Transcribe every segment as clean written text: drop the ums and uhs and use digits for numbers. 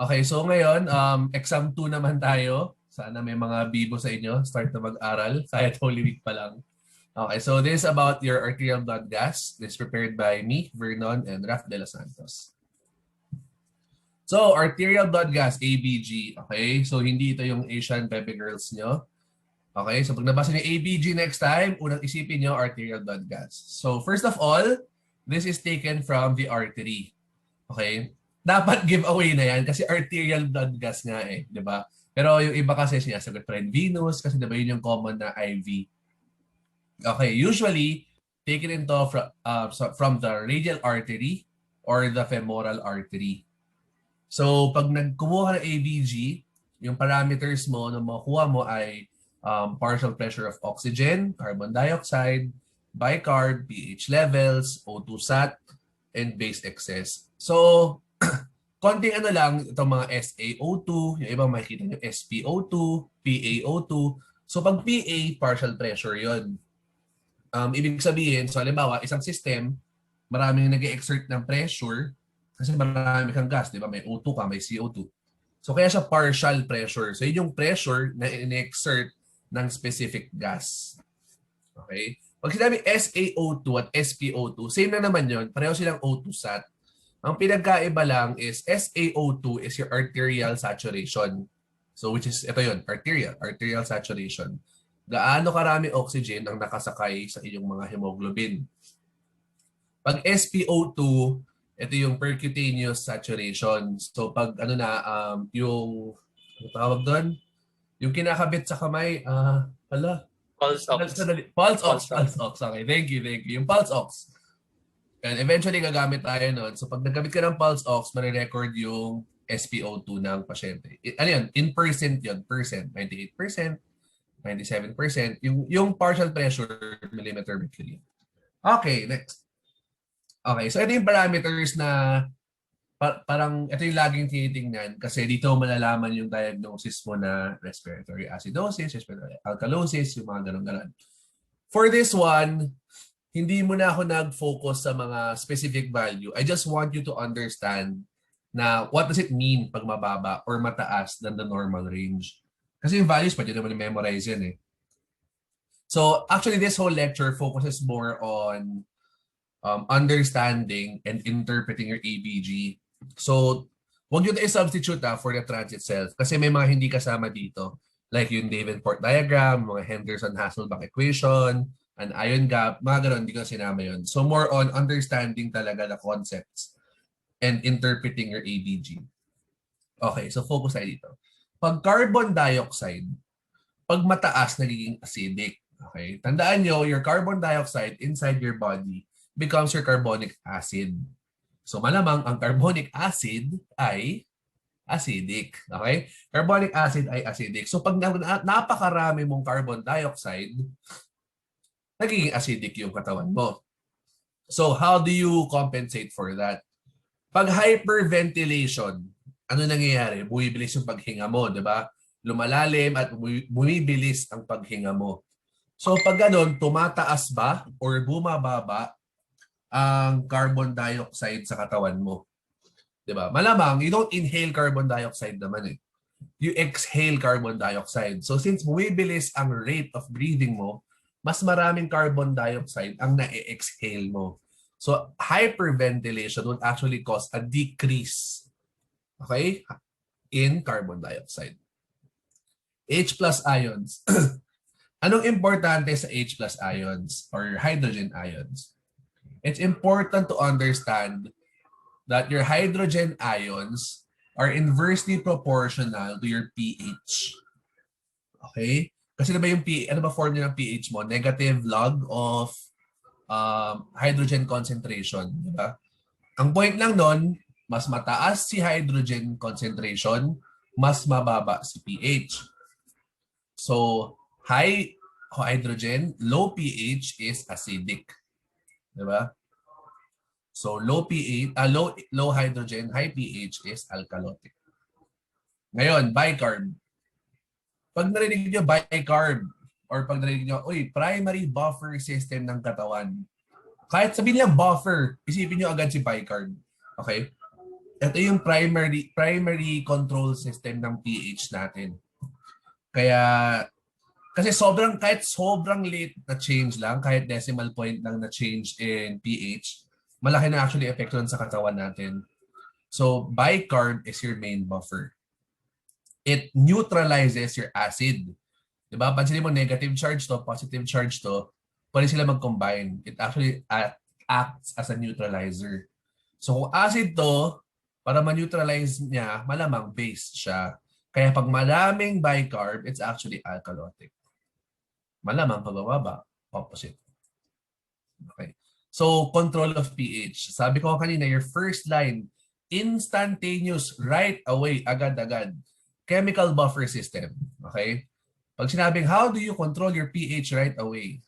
Okay, so ngayon, exam 2 naman tayo. Sana may mga bibo sa inyo. Start na mag-aral. Kahit Holy Week pa lang. Okay, so this is about your arterial blood gas. This is prepared by me, Vernon, and Raf de los Santos. So, arterial blood gas, ABG. Okay, so hindi ito yung Asian Pepe Girls nyo. Okay, so pag nabasa niyo ABG next time, unang isipin nyo arterial blood gas. So, first of all, this is taken from the artery. Okay? Dapat giveaway na yan kasi arterial blood gas nga eh, di ba? Pero yung iba kasi sinasagot pa rin venous kasi di ba yun yung common na IV. Okay, usually taken into from the radial artery or the femoral artery. So pag nagkumuha ng ABG, yung parameters mo na makuha mo ay partial pressure of oxygen, carbon dioxide, bicarb, pH levels, O2 sat, and base excess. So, konting ano lang, itong mga SaO2, yung ibang makikita nyo, SpO2, PaO2. So, pag PA, partial pressure yon. Ibig sabihin, so halimbawa, isang system, maraming nag-exert ng pressure kasi marami kang gas, di ba? May O2 ka, may CO2. So, kaya siya partial pressure. So, yun yung pressure na in-exert ng specific gas. Okay? Pag sinabi SaO2 at SpO2, same na naman yun. Pareho silang O2 sat. Ang pinagkaiba lang is SaO2 is your arterial saturation. So which is, ito yun, arterial saturation. Gaano karami oxygen ang nakasakay sa iyong mga hemoglobin. Pag SpO2, ito yung percutaneous saturation. So pag ano na, yung, ano tawag doon? Yung kinakabit sa kamay, Pulse ox. Pulse ox. Okay, thank you. Yung pulse ox. And eventually gagamit tayo nun. So pag naggamit ka ng pulse ox, marirecord yung SpO2 ng pasyente. Ano yun? In percent yun. Percent. 98%, 97%. Yung partial pressure millimeter mercury. Okay, next. Okay, so ito yung parameters na parang ito yung laging tinitingnan kasi dito malalaman yung diagnosis mo na respiratory acidosis, respiratory alkalosis, yung mga ganun-ganon. For this one, hindi mo na ako nag-focus sa mga specific value. I just want you to understand na what does it mean pag mababa or mataas than the normal range. Kasi yung values pa, dyan naman memorize yan eh. So actually this whole lecture focuses more on understanding and interpreting your ABG. So huwag yun i-substitute for the trans itself kasi may mga hindi kasama dito. Like yung Davenport diagram, mga Henderson-Hasselbalch equation, an ion gap, mga ganun, hindi ko sinama yun. So more on understanding talaga the concepts and interpreting your ABG. Okay, so focus tayo dito. Pag carbon dioxide, pag mataas, nagiging acidic. Okay, tandaan nyo, your carbon dioxide inside your body becomes your carbonic acid. So malamang ang carbonic acid ay acidic. Okay? Carbonic acid ay acidic. So pag napakarami mong carbon dioxide, nagiging acidic yung katawan mo. So how do you compensate for that? Pag hyperventilation, ano nangyayari? Bumibilis yung paghinga mo, di ba? Lumalalim at bumibilis ang paghinga mo. So pag ganun, tumataas ba or bumababa ang carbon dioxide sa katawan mo? Di ba? Malamang, you don't inhale carbon dioxide naman eh. You exhale carbon dioxide. So since bumibilis ang rate of breathing mo, mas maraming carbon dioxide ang na-exhale mo. So hyperventilation would actually cause a decrease, okay, in carbon dioxide. H plus ions. Anong importante sa H plus ions or hydrogen ions? It's important to understand that your hydrogen ions are inversely proportional to your pH. Okay? Kasi diba yung pH, ano ba formula ng pH mo? Negative log of hydrogen concentration. Diba? Ang point lang doon, mas mataas si hydrogen concentration, mas mababa si pH. So, high hydrogen, low pH is acidic. Diba? So, low pH, low hydrogen, high pH is alkalotic. Ngayon, bicarb. Pag narinig nyo bicarb, or pag narinig nyo, primary buffer system ng katawan. Kahit sabihin niya buffer, isipin nyo agad si bicarb. Okay? ito yung primary control system ng pH natin. Kaya kasi kahit sobrang late na change lang, kahit decimal point lang na change in pH, malaki na actually epekto nun sa katawan natin. So bicarb is your main buffer. It neutralizes your acid. Diba? Pansinin mo, negative charge to, positive charge to, pwede sila mag-combine. It actually acts as a neutralizer. So kung acid to, para ma-neutralize niya, malamang base siya. Kaya pag maraming bicarb, it's actually alkalotic. Malamang pagbababa, opposite. Okay. So control of pH. Sabi ko kanina, your first line, instantaneous, right away, agad-agad. Chemical buffer system. Okay? Pag sinabing, how do you control your pH right away?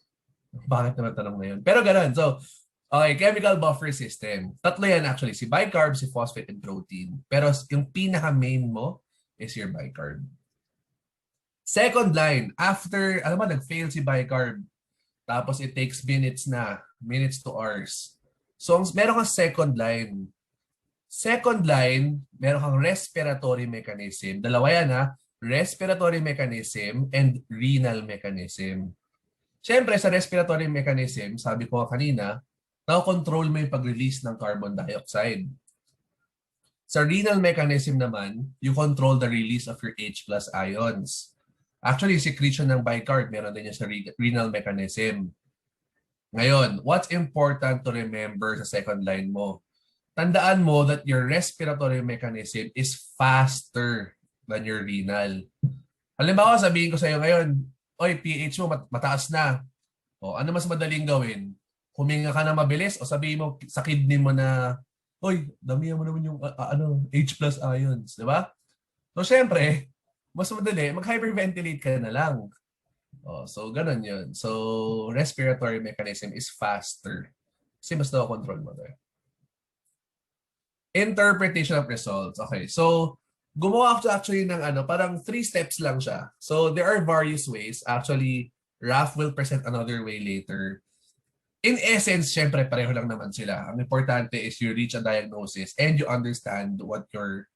Bakit naman tanong na yun? Pero ganun. So, okay, chemical buffer system. Tatlo yan actually. Si bicarb, si phosphate, and protein. Pero yung pinaka-main mo is your bicarb. Second line, after, alam mo, nag-fail si bicarb. Tapos it takes minutes to hours. So, meron kang second line. Second line, meron kang respiratory mechanism. Dalawa yan ha. Respiratory mechanism and renal mechanism. Siyempre, sa respiratory mechanism, sabi ko kanina, na-control mo yung pag-release ng carbon dioxide. Sa renal mechanism naman, you control the release of your H plus ions. Actually, secretion ng bicarb, meron din yan sa renal mechanism. Ngayon, what's important to remember sa second line mo? Tandaan mo that your respiratory mechanism is faster than your renal. Halimbawa, sabihin ko sa iyo ngayon, oy, pH mo mataas na. O, ano mas madaling gawin? Huminga ka na mabilis o sabihin mo sa kidney mo na, oy, damihan mo naman yung H plus ions, di ba? So, syempre, mas madali, mag-hyperventilate ka na lang. Oh, so, ganun yun. So, respiratory mechanism is faster. Kasi mas na-control mo there. Interpretation of results. Okay, so, gumawa ako actually ng parang 3 steps lang siya. So, there are various ways. Actually, Raf will present another way later. In essence, syempre, pareho lang naman sila. Ang importante is you reach a diagnosis and you understand what you're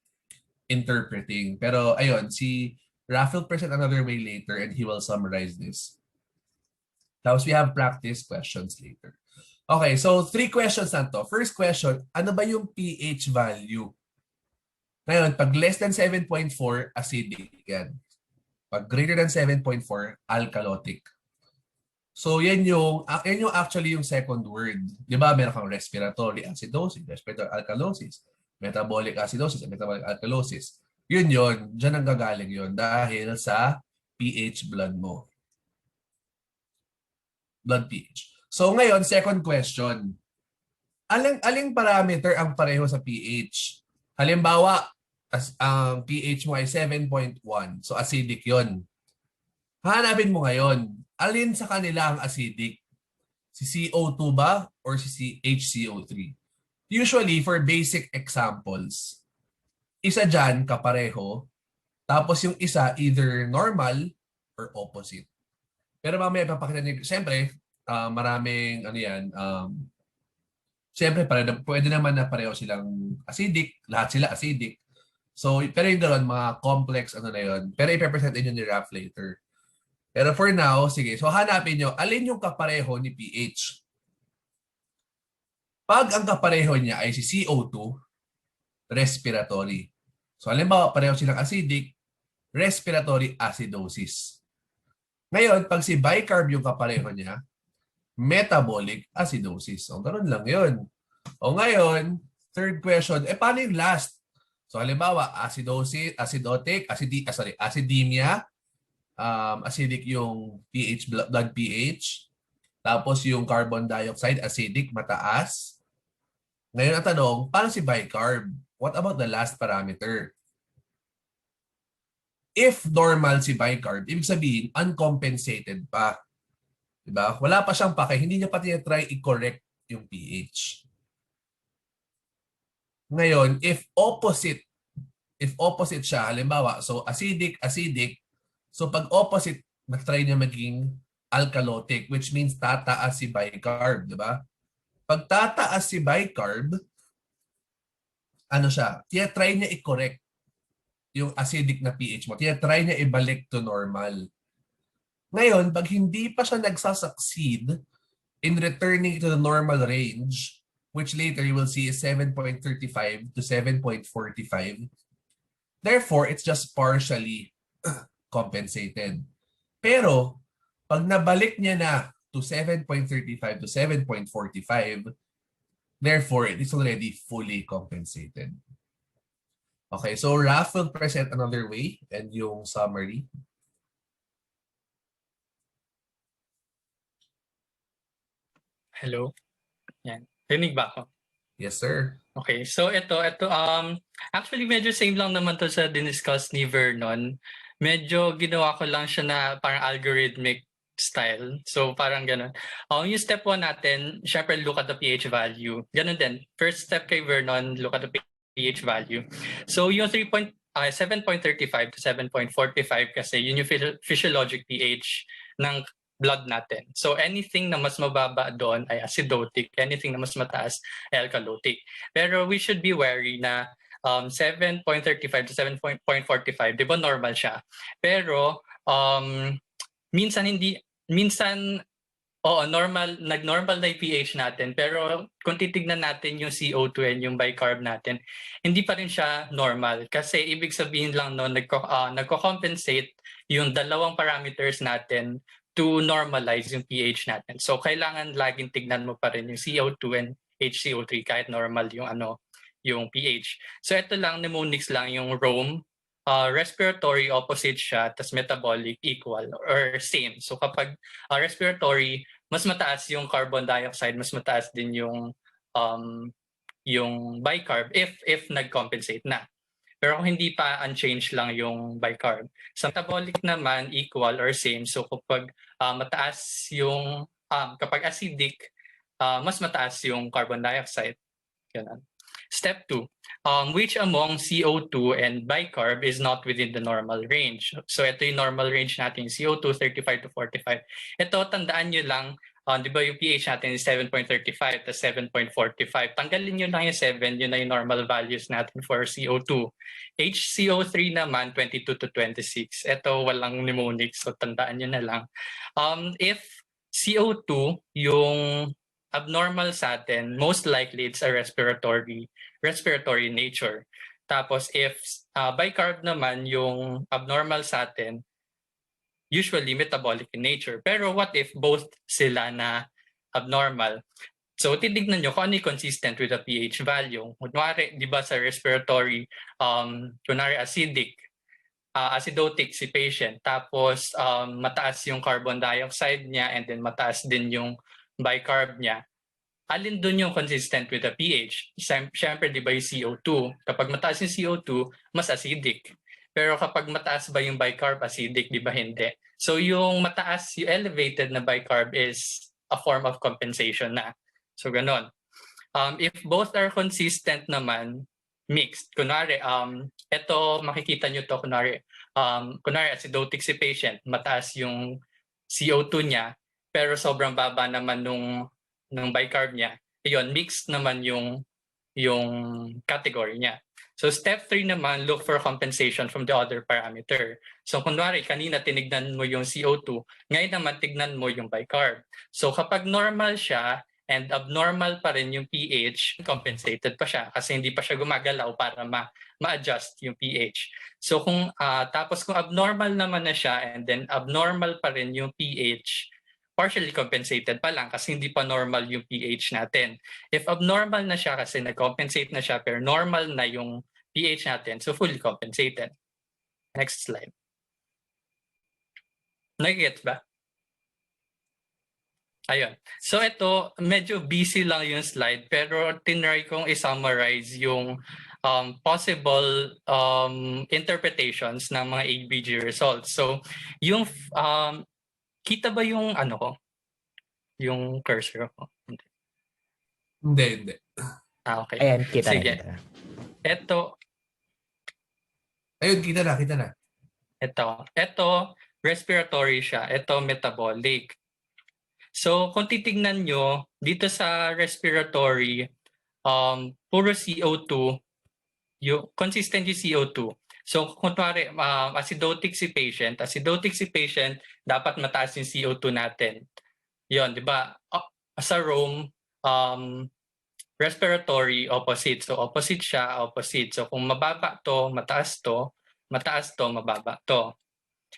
interpreting. Pero ayun, si Raf will present another way later and he will summarize this. Tapos we have practice questions later. Okay, so 3 questions na to. First question, ano ba yung pH value? Ngayon, pag less than 7.4, acidic yan. Pag greater than 7.4, alkalotic. So yan yung actually yung second word. Di ba, meron kang respiratory acidosis, respiratory alkalosis, metabolic acidosis, and metabolic alkalosis. Yun, dyan ang gagaling yun dahil sa pH blood mo. Blood pH. So ngayon, second question. Aling parameter ang pareho sa pH? Halimbawa, ang pH mo ay 7.1. So acidic yun. Hanapin mo ngayon, alin sa kanila ang acidic? Si CO2 ba or si HCO3? Usually, for basic examples, isa dyan kapareho, tapos yung isa either normal or opposite. Pero mamaya ipapakita niyo, siyempre, maraming siyempre, pwede naman na pareho silang acidic, lahat sila acidic. So, pero yung gano'n, mga complex na yun. Pero ipapresent din yun ni Raf later. Pero for now, sige, so hanapin nyo, alin yung kapareho ni pH? Pag ang kapareho niya ay si CO2, respiratory. So, halimbawa, pareho silang acidic, respiratory acidosis. Ngayon, pag si bicarb yung kapareho niya, metabolic acidosis. So, ganun lang yun. O ngayon, third question, paano yung last? So, halimbawa, acidosis, acidemia, acidic yung pH, blood pH, tapos yung carbon dioxide, acidic, mataas. Ngayon ang tanong, paano si bicarb? What about the last parameter? If normal si bicarb, ibig sabihin, uncompensated pa. Diba? Wala pa siyang pake, hindi niya pa try i-correct yung pH. Ngayon, if opposite siya, halimbawa, so acidic, so pag opposite, mag-try niya maging alkalotic, which means tataas si bicarb, di ba? Pag tataas si bicarb, ano siya, try niya i-correct yung acidic na pH mo. Try niya ibalik to normal. Ngayon, pag hindi pa siya nagsasucceed in returning to the normal range, which later you will see is 7.35 to 7.45, therefore, it's just partially compensated. Pero, pag nabalik niya na to 7.35 to 7.45, therefore, it is already fully compensated. Okay, so Raf will present another way and yung summary. Hello? Yan. Rinig ba ako? Yes, sir. Okay, so ito actually medyo same lang naman to sa diniscuss ni Vernon. Medyo ginawa ko lang siya na parang algorithmic style. So parang ganun. Yung step 1 natin, syempre look at the pH value. Ganun din. First step kay Vernon, look at the pH value. So yung 7.35 to 7.45 kasi yun yung physiologic pH ng blood natin. So anything na mas mababa doon ay acidotic, anything na mas mataas ay alkalotic. Pero we should be wary na 7.35 to 7.45, di ba normal siya? Pero minsan nag-normal na yung pH natin, pero kung titignan natin yung CO2 and yung bicarb natin, hindi pa rin siya normal. Kasi ibig sabihin lang nagko-compensate yung dalawang parameters natin to normalize yung pH natin. So kailangan laging tignan mo pa rin yung CO2 and HCO3 kahit normal yung pH. So ito lang, mnemonics lang yung Rome. Respiratory opposite siya, tas metabolic equal or same. So kapag respiratory, mas mataas yung carbon dioxide, mas mataas din yung bicarb if nag-compensate na. Pero kung hindi pa, unchanged lang yung bicarb. Sa metabolic naman, equal or same. So kapag mataas yung, kapag acidic, mas mataas yung carbon dioxide. Ganun. Step 2, which among CO2 and bicarb is not within the normal range? So ito yung normal range natin, CO2 35 to 45. Ito, tandaan nyo lang, di ba yung pH natin is 7.35 to 7.45. Tanggalin nyo lang yung 7, yun na yung normal values natin for CO2. HCO3 naman, 22 to 26. Ito, walang mnemonics, so tandaan nyo na lang. If CO2, yung abnormal sa atin, most likely it's a respiratory nature. Tapos if bicarb naman yung abnormal sa atin, usually metabolic in nature. Pero what if both sila na abnormal? So titignan nyo kung ano yung consistent with the pH value. Kunwari, di ba sa respiratory, kunwari acidotic si patient, tapos mataas yung carbon dioxide niya and then mataas din yung bicarb niya. Alin dun yung consistent with the pH? Siyempre, di ba yung CO2? Kapag mataas yung CO2, mas acidic. Pero kapag mataas ba yung bicarb, acidic, di ba hindi? So yung mataas, yung elevated na bicarb is a form of compensation na. So ganon. If both are consistent naman, mixed. Kunwari, ito makikita nyo to, kunwari acidotic si patient, mataas yung CO2 niya, pero sobrang baba naman ng bicarb niya. Ayun, mixed naman yung category niya. So step 3 naman, look for compensation from the other parameter. So kunwari, kanina tinignan mo yung CO2, ngayon naman tignan mo yung bicarb. So kapag normal siya and abnormal pa rin yung pH, compensated pa siya kasi hindi pa siya gumagalaw para ma-adjust yung pH. So tapos kung abnormal naman na siya and then abnormal pa rin yung pH, partially compensated pa lang kasi hindi pa normal yung pH natin. If abnormal na siya kasi nag-compensate na siya pero normal na yung pH natin, so fully compensated. Next slide. Nag-get ba? Ayun. So ito, medyo busy lang yung slide pero tinry kong i-summarize yung possible interpretations ng mga ABG results. So yung kita ba yung yung cursor ko? Hindi. Okay. Ayan, kita Sige. na. Ito, Ayun, kita na. ito respiratory siya. Ito metabolic. So, kung titignan nyo, dito sa respiratory, puro CO2 yung consistent yung CO2. So kunwari acidotic si patient, dapat mataas yung CO2 natin. Yon, 'di ba? Sa Rome, respiratory opposite. So opposite siya, opposite. So kung mababa to, mataas to, mataas to, mababa to.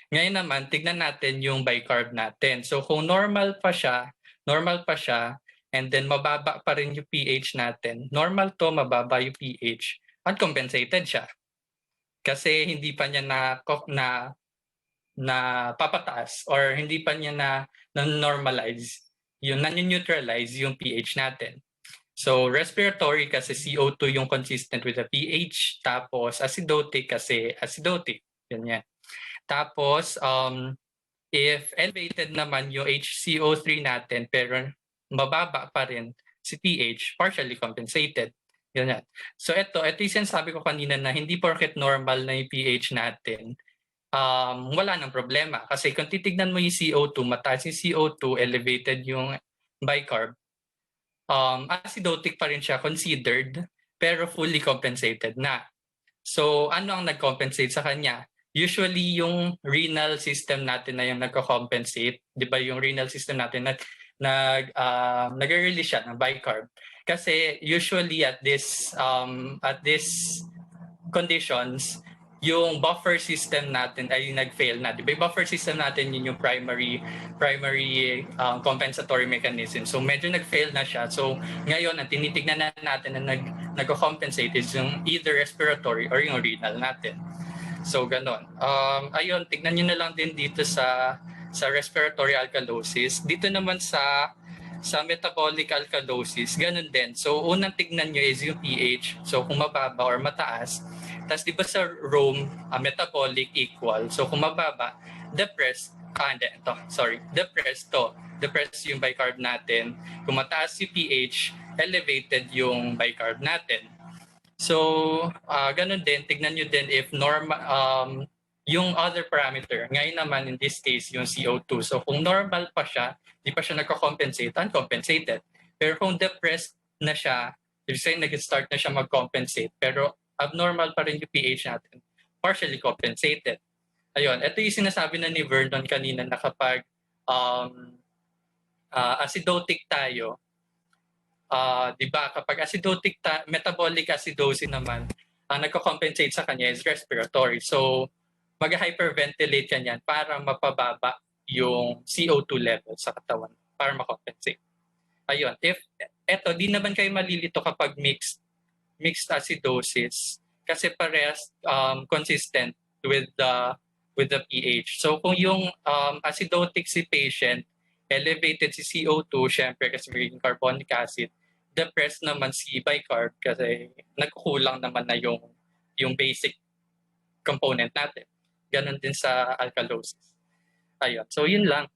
Ngayon naman, tignan natin yung bicarb natin. So kung normal pa siya, and then mababa pa rin yung pH natin. Normal to, mababa yung pH. Uncompensated siya. Kasi hindi pa niya na papataas or hindi pa niya na normalize yung neutralize yung pH natin. So respiratory kasi CO2 yung consistent with the pH, tapos acidotic kasi acidotic. Ganyan. Tapos if elevated naman yung HCO3 natin pero mababa pa rin si pH, partially compensated. Ganyan. So ito yung sinasabi ko kanina na hindi porket normal na yung pH natin, wala nang problema. Kasi kung titignan mo yung CO2, mataas yung CO2, elevated yung bicarb, acidotic pa rin siya considered, pero fully compensated na. So ano ang nag-compensate sa kanya? Usually yung renal system natin na yung nagko-compensate, 'di ba? Yung renal system natin nag-release siya ng bicarb. Kasi usually at this conditions, yung buffer system natin ay nag-fail na. Diba? Yung buffer system natin yun yung primary compensatory mechanism. So medyo nag-fail na siya. So ngayon, ang tinitignan na natin na nag-compensate is yung either respiratory or yung renal natin. So ganon. Ayun, tignan nyo na lang din dito sa respiratory alkalosis. Dito naman sa metabolic alkalosis, ganun din. So unang tignan nyo is yung pH. So kung mababa or mataas. Tapos di ba sa Rome, metabolic equal. So kung mababa, depressed yung bicarb natin. Kung mataas yung pH, elevated yung bicarb natin. So ganun din, tignan nyo din if normal, yung other parameter. Ngayon naman in this case, yung CO2. So kung normal pa siya, di pa siya nagko-compensate, uncompensated. Pero kung depressed na siya, ibig sabihin nag-start na siya mag-compensate, pero abnormal pa rin yung pH natin, partially compensated. Ayun, ito yung sinasabi na ni Vernon kanina na kapag acidotic tayo, di ba, kapag acidotic metabolic acidosis naman, ang nagko-compensate sa kanya is respiratory. So, mag-hyperventilate ka niyan para mapababa yung CO2 level sa katawan para makompensate. Ayun, if eto, di naman kayo malilito kapag mixed acidosis kasi parehas consistent with the pH. So kung yung acidotic si patient, elevated si CO2, syempre kasi magiging carbonic acid, depressed naman si bicarb kasi nagkukulang naman na yung basic component natin. Ganon din sa alkalosis. Ayun. So yun lang.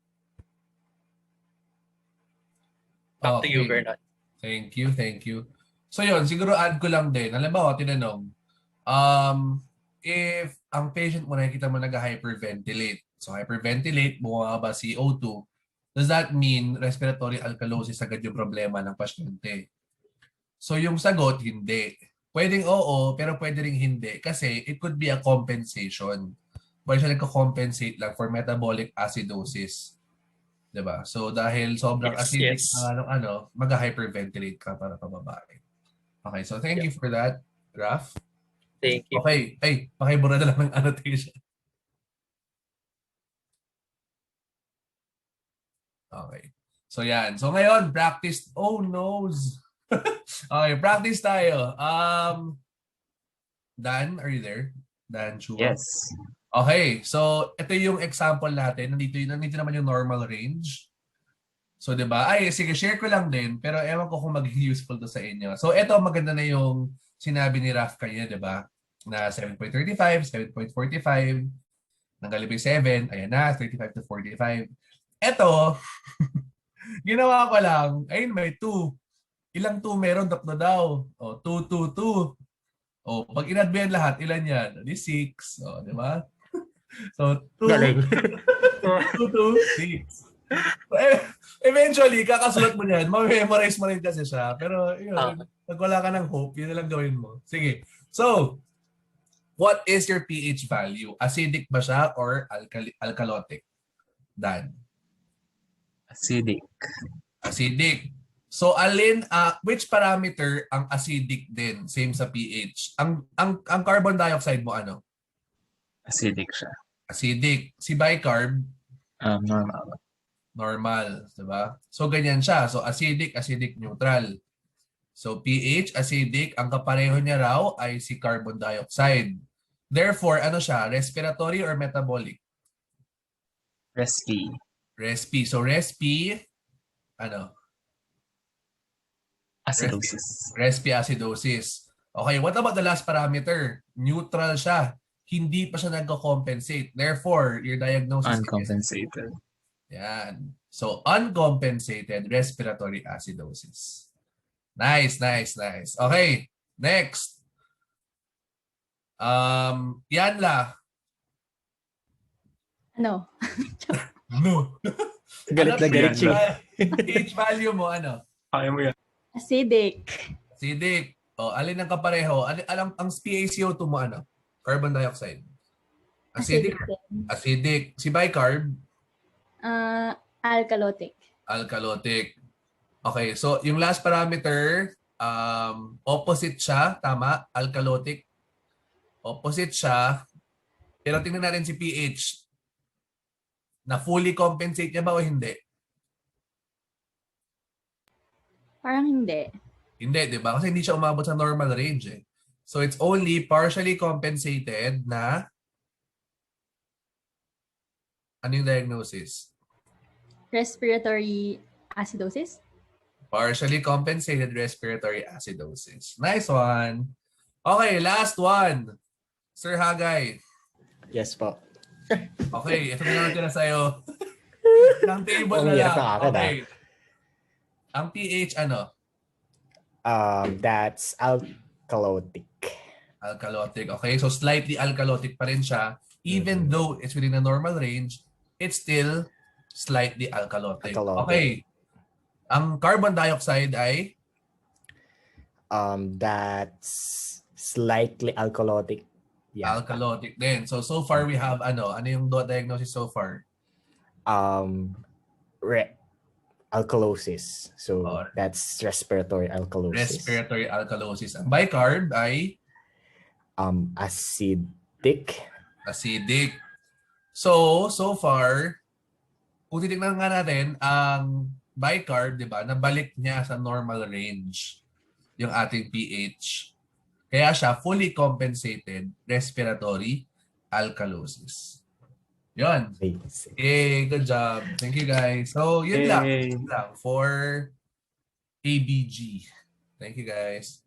Back to you, Bernard. Thank you. So yun, siguro add ko lang din. Halimbawa, tinanong, if ang patient mo nakikita mo nag-hyperventilate, so hyperventilate, bumaba CO2, does that mean respiratory alkalosis agad yung problema ng pasyente? So yung sagot, hindi. Pwedeng oo, pero pwede ring hindi kasi it could be a compensation. Pwede siya nagko-compensate lang for metabolic acidosis. Diba? So dahil sobrang acidic mag-hyperventilate ka para pababain. Okay, so thank you for that, Graph. Thank you. Okay, pakibura na lang ng annotation. Okay. So yan. So ngayon, practice. Oh, nose. Okay, practice tayo. Dan, are you there? Dan Chua? Yes. Okay, so ito yung example natin. Nandito naman yung normal range. So 'di ba? Ay, sige, share ko lang din, pero ewan ko kung magiging useful to sa inyo. So ito maganda na yung sinabi ni Raf kanina, 'di ba? Na 7.35, 7.45, nanggalib yung 7, ayan na, 35 to 45. Ito, ginawa ko lang, ayun may 2. Ilang 2 meron, tatlo daw. O, 2, 2, 2. O, pag in-add mo yan lahat, ilan yan? Di 6. O, di ba? So, 2, Galing. 2, 2, 6. So, eventually, kakasulat mo yan. Ma-memorize mo rin kasi siya. Pero, yun, pag wala ka ng hope, yun na lang gawin mo. Sige. So, what is your pH value? Acidic ba siya or alkalotic? Dan. Acidic. Acidic. So, which parameter ang acidic din? Same sa pH. Ang carbon dioxide mo ano? Acidic siya. Acidic. Si bicarb, Normal. normal. Diba? So, ganyan siya. So, acidic, acidic, neutral. So, pH, acidic, ang kapareho niya raw ay si carbon dioxide. Therefore, ano siya? Respiratory or metabolic? Respi. Respi. So, respi, ano? Acidosis. Respi acidosis. Okay, what about the last parameter? Neutral siya. Hindi pa siya nagko-compensate. Therefore, your diagnosis Uncompensated. is... Yan. So, uncompensated respiratory acidosis. Nice, nice, nice. Okay, next. Yan la. Ano? No. Galit na galit siya. pH value mo, ano? Kaya mo yan. Acidic. Acidic. O, alin ang kapareho? Ang PaCO2 mo, ano? Carbon dioxide. Acidic. din. Acidic. Si bicarb, Alkalotic. alkalotic. Okay, so yung last parameter, opposite siya, tama? Alkalotic. Opposite siya. Pero tingnan natin si pH. Na fully compensate niya ba o hindi? Parang hindi. Hindi, di ba? Kasi hindi siya umabot sa normal range eh. So it's only partially compensated na ano yung diagnosis? Respiratory acidosis? Partially compensated respiratory acidosis. Nice one. Okay, last one. Sir Hagay. Yes po. Okay, ito na natin na sa'yo. Ng table Ang na hirap lang. na akin, Okay. Ang pH ano? That's alkalotic. Alkalotic. Okay, so slightly alkalotic pa rin siya. Even though it's within a normal range, it's still slightly alkalotic. Alkalotic. Okay. Ang carbon dioxide ay That's slightly alkalotic. Yeah. alkalotic din. So far we have ano yung diagnosis so far? Alkalosis. So Oh. that's respiratory alkalosis. Respiratory alkalosis. Ang bicarb ay Acidic. acidic. So far, kung titignan nga natin, ang bicarb, di ba, nabalik niya sa normal range yung ating pH. Kaya siya fully compensated respiratory alkalosis. Yun. Basic. Yay, good job. Thank you guys. So, yun lang. Yay. Yun lang for ABG. Thank you guys.